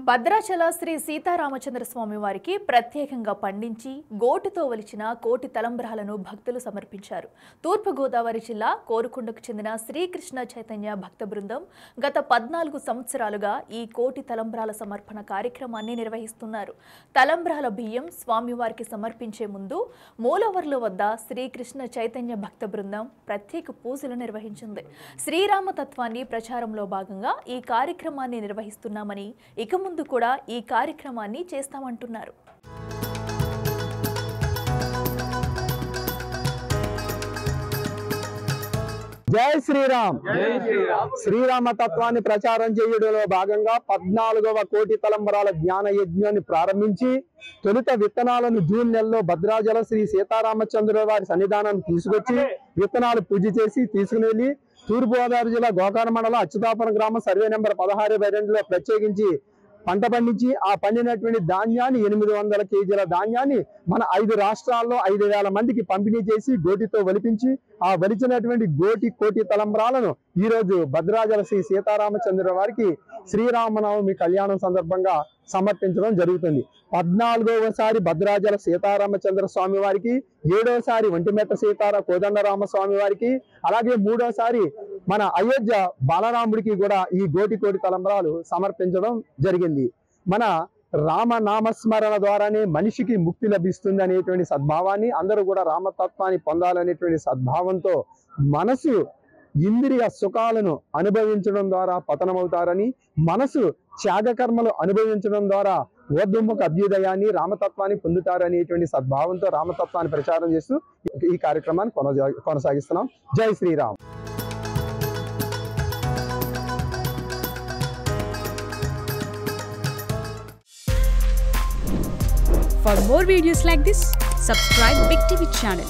భద్రాచల శ్రీ సీతారామచంద్ర స్వామి వారికి ప్రత్యేకంగా పండించి గోటితో వలిచిన కోటి తలంబ్రాలను భక్తులు సమర్పించారు. తూర్పు గోదావరి జిల్లా కోరుకొండకు చెందిన శ్రీకృష్ణ చైతన్య భక్త బృందం గత 14 సంవత్సరాలుగా ఈ కోటి తలంబ్రాల సమర్పణ కార్యక్రమాన్ని నిర్వహిస్తున్నారు. తలంబ్రాల బియ్యం స్వామివారికి సమర్పించే ముందు మూలవర్ల వద్ద శ్రీకృష్ణ చైతన్య భక్త బృందం ప్రత్యేక పూజలు నిర్వహించింది. శ్రీరామ తత్వాన్ని ప్రచారంలో భాగంగా ఈ కార్యక్రమాన్ని నిర్వహిస్తున్నామని, ఇక ముందు కూడా ఈ కార్యక్రమాన్ని చేస్తామంటున్నారు. జై శ్రీరామ్. శ్రీరామ తత్వాన్ని ప్రచారం చేయడంలో భాగంగా 14వ కోటి తలంబరాల జ్ఞాన యజ్ఞాన్ని ప్రారంభించి తొలుత విత్తనాలను జూన్ నెలలో భద్రాచల శ్రీ సీతారామచంద్ర వారి సన్నిధానాన్ని తీసుకొచ్చి విత్తనాలు పూజ చేసి తీసుకుని వెళ్ళి తూర్పుగోదావరి జిల్లా గోకర్ణ మండలం అచ్యుతాపురం గ్రామం సర్వే నెంబర్ 16/2లో ప్రత్యేకించి పంట పండించి ఆ పండినటువంటి ధాన్యాన్ని 800 కేజీల ధాన్యాన్ని మన 5 రాష్ట్రాల్లో 5,000 మందికి పంపిణీ చేసి గోటితో వలిపించి ఆ వలిచినటువంటి కోటి తలంబ్రాలను ఈ రోజు భద్రాచల శ్రీ సీతారామచంద్ర వారికి శ్రీరామనవమి కళ్యాణం సందర్భంగా సమర్పించడం జరుగుతుంది. 14వసారి భద్రాచల సీతారామచంద్ర స్వామి వారికి, 7వసారి ఒంటిమెట్ట సీతారా కోదండరామ స్వామి వారికి, అలాగే 3వసారి మన అయోధ్య బాలరాముడికి కూడా ఈ కోటి తలంబ్రాలు సమర్పించడం జరిగింది. మన రామ నామస్మరణ ద్వారానే మనిషికి ముక్తి లభిస్తుంది అనేటువంటి సద్భావాన్ని, అందరూ కూడా రామతత్వాన్ని పొందాలనేటువంటి సద్భావంతో మనసు ఇంద్రియ సుఖాలను అనుభవించడం ద్వారా పతనమవుతారని, మనసు త్యాగకర్మలు అనుభవించడం ద్వారా ఓర్ధముఖ అభ్యుదయాన్ని రామతత్వాన్ని పొందుతారనేటువంటి సద్భావంతో రామతత్వాన్ని ప్రచారం చేస్తూ ఈ కార్యక్రమాన్ని కొనసాగిస్తున్నాం. జై Sriram. For more videos like this, subscribe Big TV channel.